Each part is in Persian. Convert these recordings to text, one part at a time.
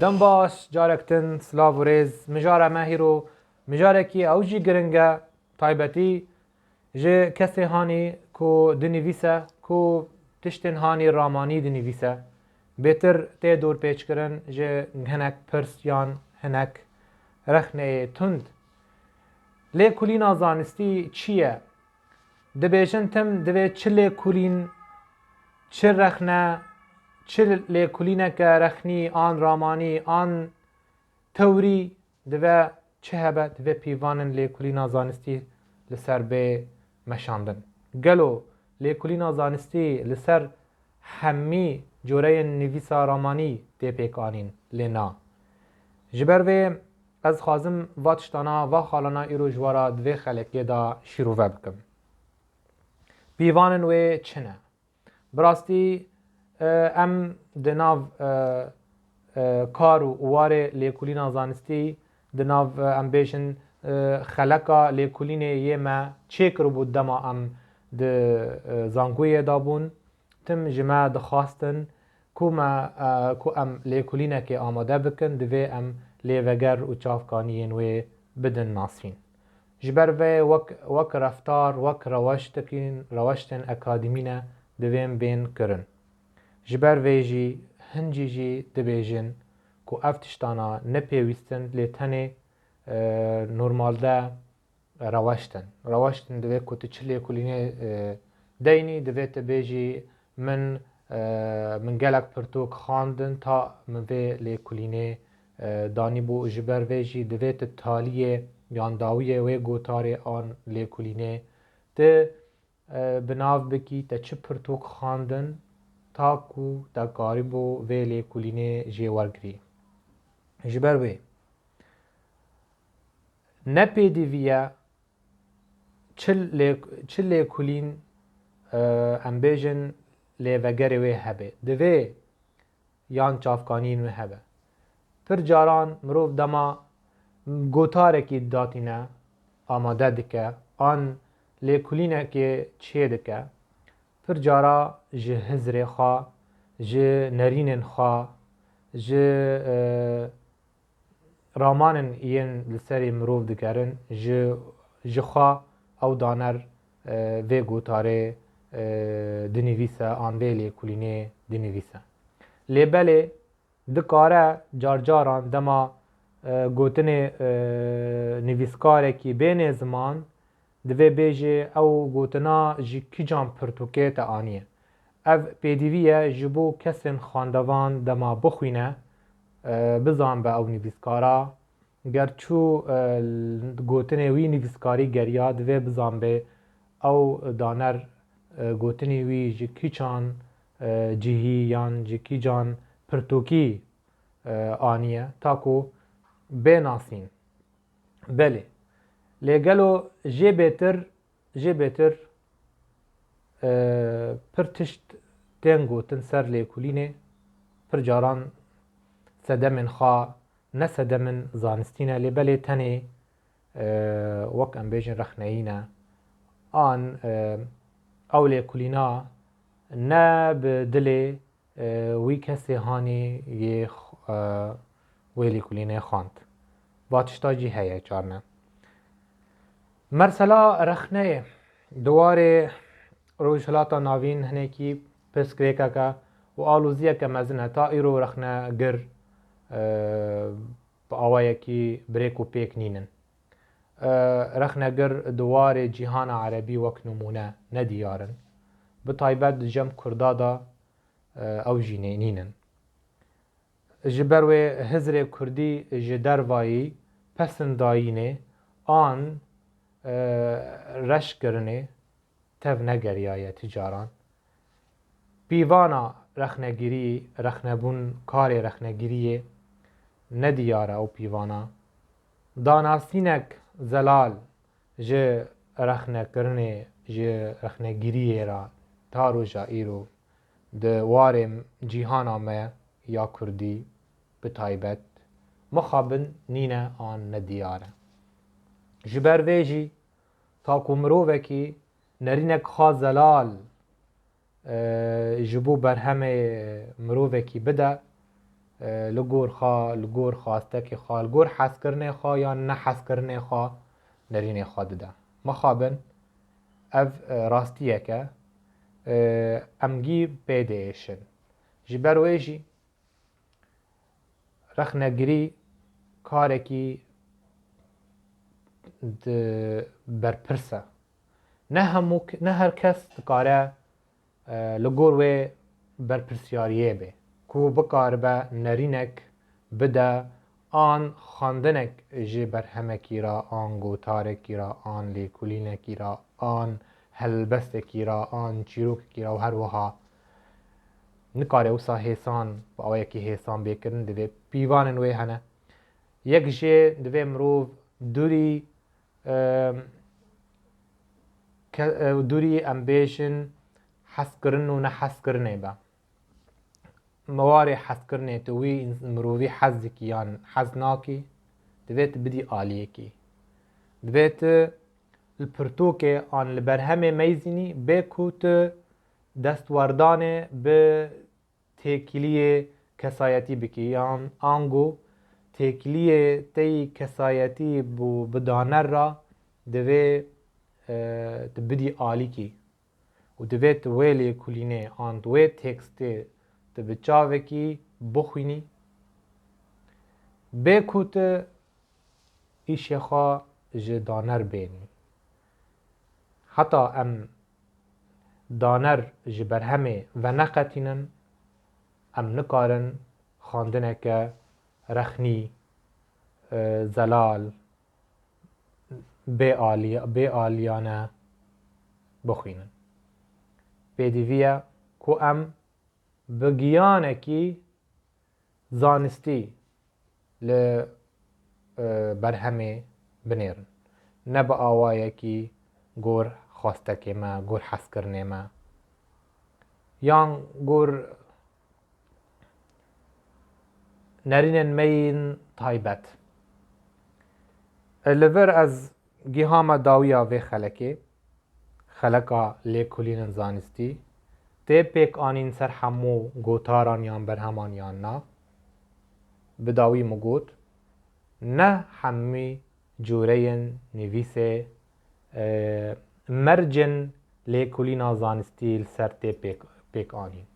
دم باش جارکتن سلاو و ریز مجاره مهیرو مجاره کی اوجی گرنگه تایبتی جه کسی هانی کو دنیویسه کو تشتن هانی رامانی دنیویسه بهتر تی دور پیچ کرن جه هنک پرسیان هنک رخنه تند لی کلین زانستی چیه؟ دبیجن تم دوی چه لی کلین چه رخنه چه لی کلینه که رخنی آن رامانی آن توری دوی چه هبه دوی پیوانن لی کلین زانستی لسر به مشاندن گلو لی کلین زانستی لسر همی جوره نویسا رامانی دی پیکانین لینا جبر وی از خوازم واتشتانا و خالنا ایرو جوارا دوی خلقی دا شیروه بکم پیوانن وی چنه براستی ام دناو کار و واره لیکولین زانستی دناو ام بیشن خلقا لیکولین یه ما چه کرو بود دما ام د زانگوی دابون تم جمع دخواستن کو ام لیکولینه که آماده بکن دوی ام لیوگر و چافکانیین وی بدن ناسرین جبر وی وک رفتار وک روشتن اکادیمینه دویم بین کرن جبر وی جی هنجی جی دبیجن کو افتشتانا نپیویستن لیتنه نورمال ده روشتن دوی کو تچلی کلینه دینی دوی تبیجی من گلک پرتوک خواندن تا من وی لی کلینه دانی بو جبر وی جی دوی تالیه یانداویه وی گوتاره آن لی کلینه ده بناو بکی تا چه پرتوک خواندن تا کو تا قاربو وی لی کلینه جی ورگری جبر وی نپیدی ویا چل لی کلین امبیجن لی وگری وی هبه دوی یان چافکانین وی هبه پر جاران مروف دما گوتاره کی داتینه آماده دکه آن لی کلینه که چه دکه پر جارا جه هزر خواه جه نرینن خواه جه رامانن این لسری مروف دکرن جه خواه او دانر وی گوتاره دنیویسه آن وی لی کلینه دنیویسه لی بله دکاره جاران دما گوتن نویسکاره کی بین زمان دوی بیجه او گوتنا جی کی جان پرتوکه تا آنیه او پیدیویه جبو کسین خاندوان دما بخوینه بزان به او نویسکارا گرچو گوتن وی نویسکاری گریا دوی بزان به او دانر گوتن وی جی کی چان جیهی یان جی کی جان پرتوکی آنیه تاکو بناسین بله لگلو جی بهتر پر تشت تنگو تنسر لیکولینه پر جاران سدمن خواه نه سدمن زانستینه لبله تنه وک ام بیجن رخنهینه آن او لیکولینا نه بدله وی کسی هانی یه وی لیکولینه خواند واتشتاجی هیه چارنه مرسلا رخنه دواره روشلاتا ناوین هنه کی پس کریکا که و آلوزیه که مزنه تا ایرو رخنه گر با آوائه کی بریک و پیک نینن رخنه گر دواره جیهان عربی وک نمونه ندیارن بطایبت جم کردادا او جینه نینن جبروی هزر کردی جدر وایی پسنداینه آن رش کرنه تف نگریایه تجاران پیوانا رخنگیری رخنبون کار رخنگیریه ندیاره او پیوانا داناستینک زلال جه رخنکرنه جه رخنگیریه را تارو جا ایرو ده وارم جیهانا ما یا کردی بتایبت مخابن نینه آن ندیاره جبر ویجی تاکو مرووکی نرینک خواه زلال جبو برهمه مرووکی بده لگور خوا لگور خواسته که خوا لگور حس کرنه خوا یا نه حس کرنه خوا نرینه خوا دده مخابن اف راستیه که امگی پیدایشن جبر ویجی رخ نگری کارکی برپرسه نه هر کس کاره لگور و برپرسیاریه به کو بکار به نرینک بده آن خواندنک جی برهمکی را آن گوتارکی را آن لیکولینکی را آن هلبستکی را آن چیروککی را و هر وها نکاره وسا حیسان با او یکی حیسان بیکرن دوی پیوان نوی هنه یک جی دوی مروف دوری امبیشن حس کرن و نه حس کرنه با موارد حس کرنه توی مروفی حز کیان حز ناکی دویت بدی آلیه کی دویت الپرتوکه آن لبرهم میزینی بکوت دستوردانه به تکلیه کسایتی بکی یان آنگو تکلیه تی کسایتی بو بدانر را دوی تبدی آلی کی و دویت ویلی کلینه آن دوی تکسته تبچاوه کی بخوینی بکوت ایشی خواه جدانر بینی حتی ام دانر جبرهمه و نقتینن ام نکارن خواندنه که رخنی زلال به آلیانه بخوینن پیدیویه که ام بگیانه کی زانستی برهمه بنیرن نه با آوائه کی گور خواسته که ما گور حس کرنه ما یان گور نرینن مین تایبت لور از گیهام داویا و خلقا لیکولین زانستی تی پیک آنین سر همو گوتاران یان برهمان یان نا بداوی مگوت نه همی جورین نویسه مرجن لیکولینا زانستی سر تی پیک آنین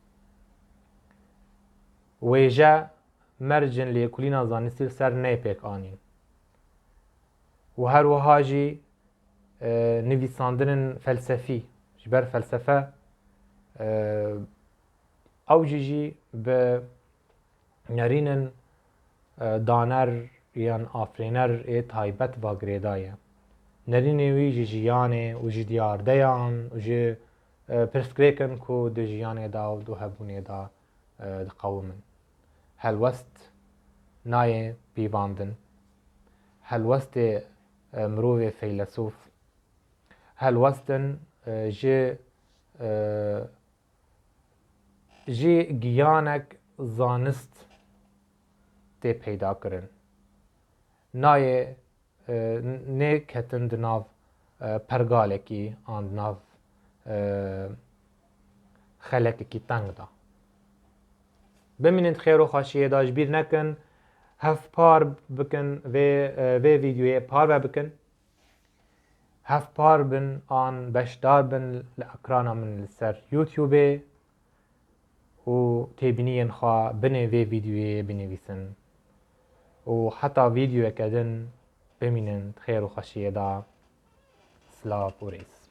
ویجا مرجن لیکولینا زانستی سر نه پیک آنین و هر وهاجی نویساندن فلسفی جبر فلسفه او جی به نرینن دانر یان آفرینر ای تایبت و گریدایه نرینه وی جیانه و جی دیاردهان و جی پرسکریکن که ده جیانه دا و دو هبونه دا قومن هلوست نای پیواندن هلوست مروف فیلسوف هلوستن جی گیانک زانست تی پیدا کرن نای نه کتن دناو پرگالکی آن دناو خلقکی تنگ دا بمینند خیر و خاشیه داش بیر نکن هف پار بکن و ویدیوی پار بکن هف پار بن آن بشدار بن لأکرانا من سر یوتیوب و تبینین خواه بنه وی ویدیوی بنویسن و حتی ویدیو کدن بمینند خیر و خاشیه دا سلاف و ریس